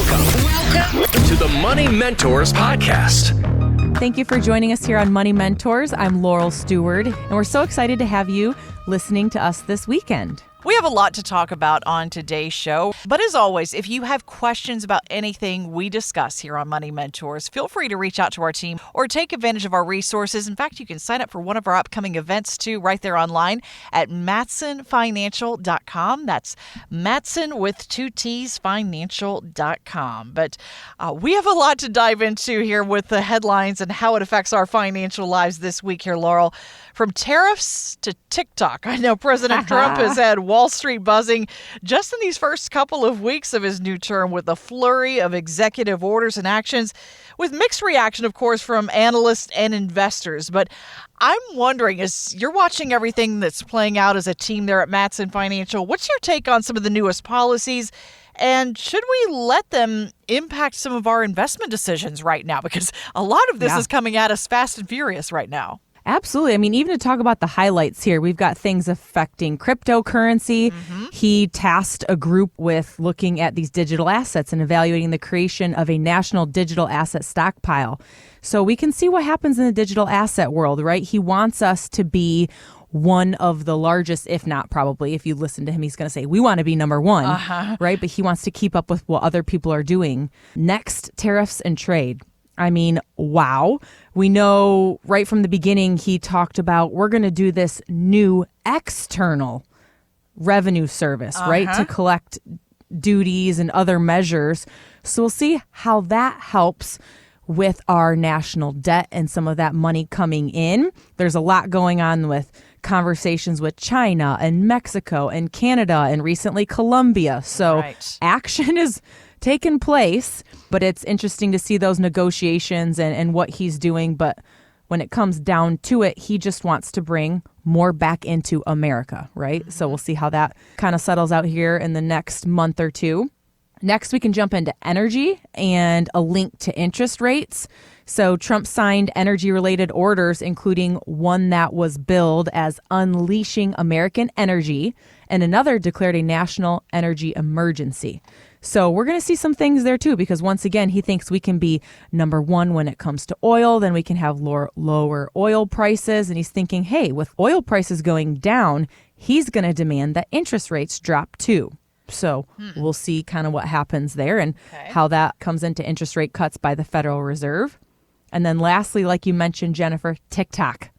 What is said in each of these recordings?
Welcome to the Money Mentors Podcast. Thank you for joining us here on Money Mentors. I'm Laurel Stewart, and we're so excited to have you listening to us this weekend. We have a lot to talk about on today's show. But as always, if you have questions about anything we discuss here on Money Mentors, feel free to reach out to our team or take advantage of our resources. In fact, you can sign up for one of our upcoming events too right there online at matsonfinancial.com. That's Matson with 2 T's financial.com. But we have a lot to dive into here with the headlines and how it affects our financial lives this week here, Laurel. From tariffs to TikTok. I know President Trump has had Wall Street buzzing just in these first couple of weeks of his new term with a flurry of executive orders and actions, with mixed reaction, of course, from analysts and investors. But I'm wondering, as you're watching everything that's playing out as a team there at Matson Financial, what's your take on some of the newest policies? And should we let them impact some of our investment decisions right now? Because a lot of this is coming at us fast and furious right now. Absolutely. I mean, even to talk about the highlights here, we've got things affecting cryptocurrency. He tasked a group with looking at these digital assets and evaluating the creation of a national digital asset stockpile. So we can see what happens in the digital asset world, right? He wants us to be one of the largest, if not probably, if you listen to him, he's going to say, we want to be number one, right? But he wants to keep up with what other people are doing. Next, tariffs and trade. I mean, wow. We know right from the beginning, he talked about we're going to do this new external revenue service, right, to collect duties and other measures. So we'll see how that helps with our national debt and some of that money coming in. There's a lot going on with conversations with China and Mexico and Canada and recently Colombia. So action is taken place, but it's interesting to see those negotiations and what he's doing. But when it comes down to it, he just wants to bring more back into America, right? So we'll see how that kind of settles out here in the next month or two. Next, we can jump into energy and a link to interest rates. So Trump signed energy-related orders, including one that was billed as Unleashing American Energy, and another declared a national energy emergency. So we're going to see some things there, too, because once again, he thinks we can be number one when it comes to oil. Then we can have lower oil prices. And he's thinking, hey, with oil prices going down, he's going to demand that interest rates drop, too. So we'll see kind of what happens there and how that comes into interest rate cuts by the Federal Reserve. And then lastly, like you mentioned, Jennifer, TikTok.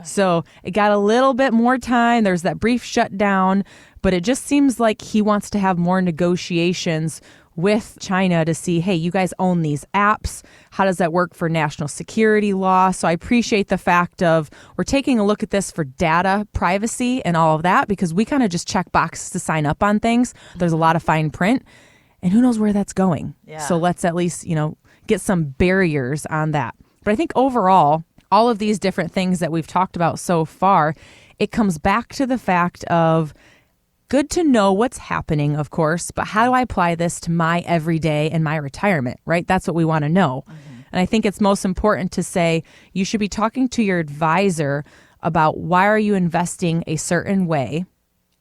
So it got a little bit more time. There's that brief shutdown, but it just seems like he wants to have more negotiations with China to see, hey, you guys own these apps. How does that work for national security law? So I appreciate the fact of we're taking a look at this for data privacy and all of that, because we kind of just check boxes to sign up on things. There's a lot of fine print, and who knows where that's going. So let's at least, get some barriers on that. But I think overall, all of these different things that we've talked about so far, it comes back to the fact of good to know what's happening, of course, but how do I apply this to my everyday and my retirement, right? That's what we want to know. And I think it's most important to say you should be talking to your advisor about why are you investing a certain way,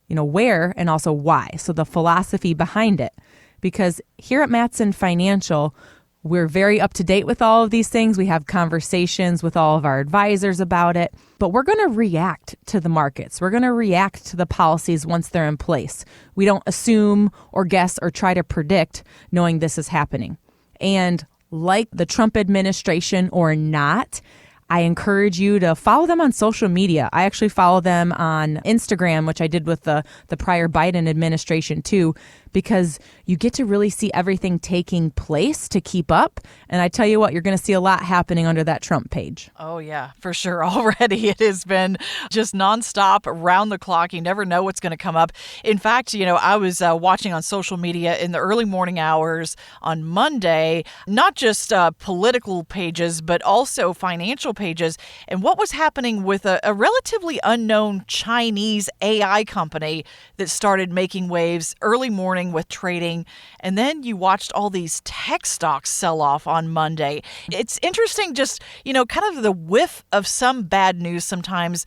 where and also why. So the philosophy behind it. Because here at Matson Financial, we're very up to date with all of these things. We have conversations with all of our advisors about it, but we're going to react to the markets. We're going to react to the policies once they're in place. We don't assume or guess or try to predict knowing this is happening. And like the Trump administration or not, I encourage you to follow them on social media. I actually follow them on Instagram, which I did with the prior Biden administration too, because you get to really see everything taking place to keep up. And I tell you what, you're going to see a lot happening under that Trump page. Oh, yeah, for sure. Already it has been just nonstop, around the clock. You never know what's going to come up. In fact, I was watching on social media in the early morning hours on Monday, not just political pages, but also financial pages, and what was happening with a relatively unknown Chinese AI company that started making waves early morning morning with trading, and then you watched all these tech stocks sell off on Monday. It's interesting, just, kind of the whiff of some bad news sometimes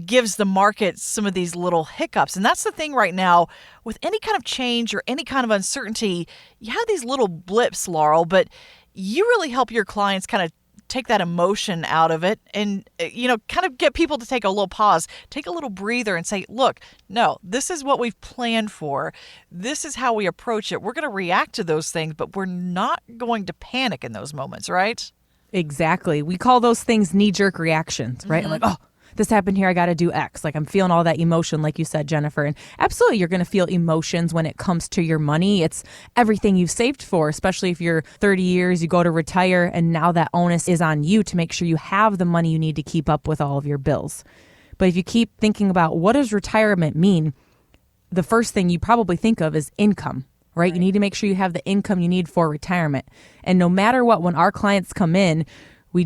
gives the market some of these little hiccups. And that's the thing right now with any kind of change or any kind of uncertainty. You have these little blips, Laurel, but you really help your clients kind of take that emotion out of it and, kind of get people to take a little pause, take a little breather and say, look, no, this is what we've planned for. This is how we approach it. We're going to react to those things, but we're not going to panic in those moments, right? Exactly. We call those things knee-jerk reactions, right? I'm like, oh, this happened here, I got to do X. Like I'm feeling all that emotion, like you said, Jennifer. And absolutely, you're going to feel emotions when it comes to your money. It's everything you've saved for, especially if you're 30 years, you go to retire, and now that onus is on you to make sure you have the money you need to keep up with all of your bills. But if you keep thinking about what does retirement mean, the first thing you probably think of is income, right? You need to make sure you have the income you need for retirement. And no matter what, when our clients come in, we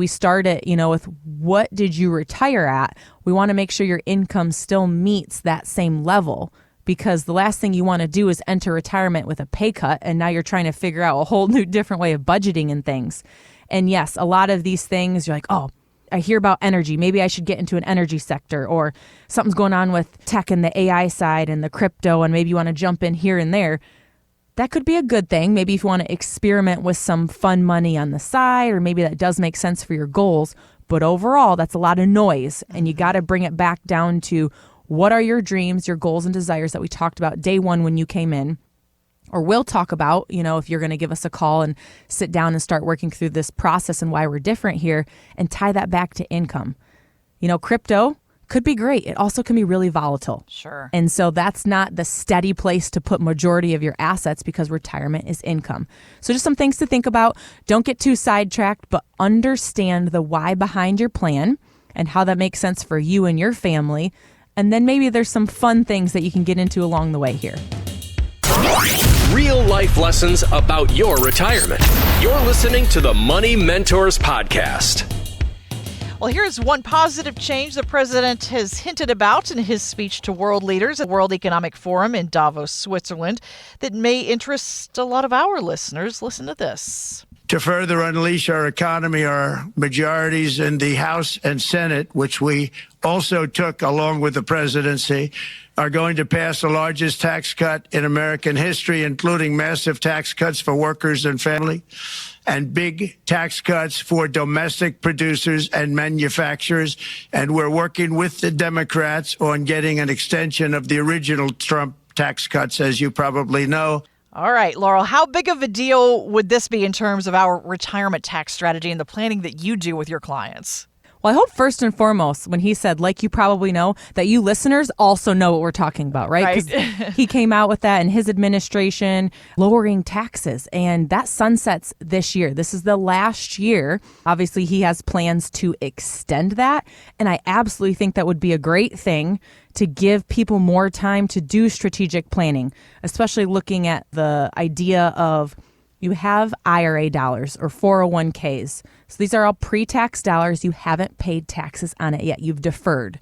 start it, with what did you retire at? We want to make sure your income still meets that same level, because the last thing you want to do is enter retirement with a pay cut. And now you're trying to figure out a whole new different way of budgeting and things. And yes, a lot of these things you're like, oh, I hear about energy. Maybe I should get into an energy sector, or something's going on with tech and the AI side and the crypto. And maybe you want to jump in here and there. That could be a good thing. Maybe if you want to experiment with some fun money on the side, or maybe that does make sense for your goals. But overall, that's a lot of noise. And you got to bring it back down to what are your dreams, your goals and desires that we talked about day one when you came in, or we'll talk about, if you're going to give us a call and sit down and start working through this process and why we're different here, and tie that back to income. Crypto could be great. It also can be really volatile. Sure. And so that's not the steady place to put majority of your assets, because retirement is income. So just some things to think about. Don't get too sidetracked, but understand the why behind your plan and how that makes sense for you and your family. And then maybe there's some fun things that you can get into along the way here. Real life lessons about your retirement. You're listening to the Money Mentors Podcast. Well, here's one positive change the president has hinted about in his speech to world leaders at the World Economic Forum in Davos, Switzerland, that may interest a lot of our listeners. Listen to this. To further unleash our economy, our majorities in the House and Senate, which we also took along with the presidency, are going to pass the largest tax cut in American history, including massive tax cuts for workers and family, and big tax cuts for domestic producers and manufacturers. And we're working with the Democrats on getting an extension of the original Trump tax cuts, as you probably know. All right, Laurel, how big of a deal would this be in terms of our retirement tax strategy and the planning that you do with your clients? Well, I hope first and foremost, when he said, like you probably know, that you listeners also know what we're talking about, right? Because he came out with that in his administration, lowering taxes, and that sunsets this year. This is the last year. Obviously, he has plans to extend that, and I absolutely think that would be a great thing to give people more time to do strategic planning, especially looking at the idea of you have IRA dollars or 401ks. So these are all pre-tax dollars. You haven't paid taxes on it yet. You've deferred.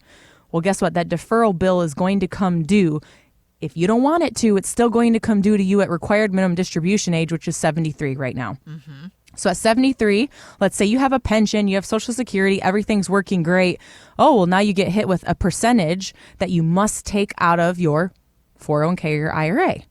Well, guess what? That deferral bill is going to come due. If you don't want it to, it's still going to come due to you at required minimum distribution age, which is 73 right now. Mm-hmm. So at 73, let's say you have a pension, you have Social Security, everything's working great. Oh, well, now you get hit with a percentage that you must take out of your 401k or your IRA.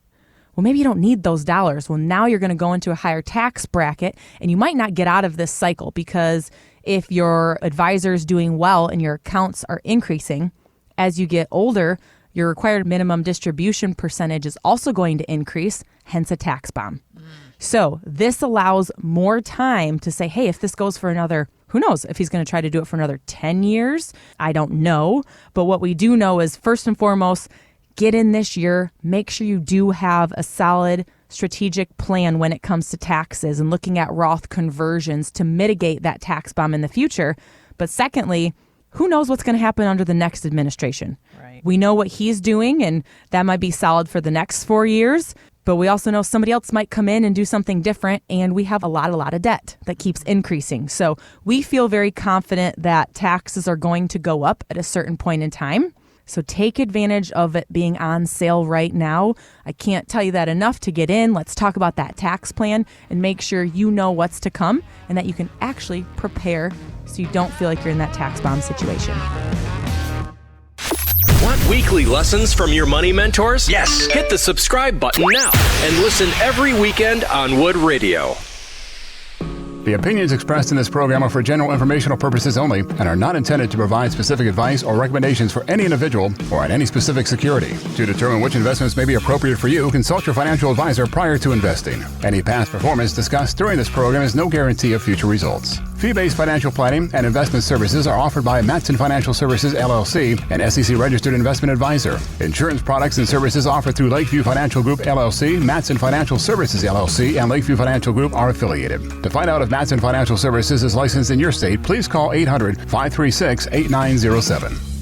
Well, maybe you don't need those dollars. Well, now you're going to go into a higher tax bracket, and you might not get out of this cycle, because if your advisor is doing well and your accounts are increasing, as you get older, your required minimum distribution percentage is also going to increase, hence a tax bomb. So this allows more time to say, hey, if this goes for another, who knows if he's going to try to do it for another 10 years? I don't know. But what we do know is, first and foremost, get in this year, make sure you do have a solid strategic plan when it comes to taxes and looking at Roth conversions to mitigate that tax bomb in the future. But secondly, who knows what's going to happen under the next administration? Right. We know what he's doing, and that might be solid for the next 4 years. But we also know somebody else might come in and do something different, and we have a lot of debt that keeps increasing. So we feel very confident that taxes are going to go up at a certain point in time. So take advantage of it being on sale right now. I can't tell you that enough to get in. Let's talk about that tax plan and make sure you know what's to come and that you can actually prepare so you don't feel like you're in that tax bomb situation. Want weekly lessons from your money mentors? Yes. Hit the subscribe button now and listen every weekend on Wood Radio. The opinions expressed in this program are for general informational purposes only and are not intended to provide specific advice or recommendations for any individual or on any specific security. To determine which investments may be appropriate for you, consult your financial advisor prior to investing. Any past performance discussed during this program is no guarantee of future results. Fee-based financial planning and investment services are offered by Matson Financial Services, LLC, an SEC-registered investment advisor. Insurance products and services offered through Lakeview Financial Group, LLC, Matson Financial Services, LLC, and Lakeview Financial Group are affiliated. To find out if Matson Financial Services is licensed in your state, please call 800-536-8907.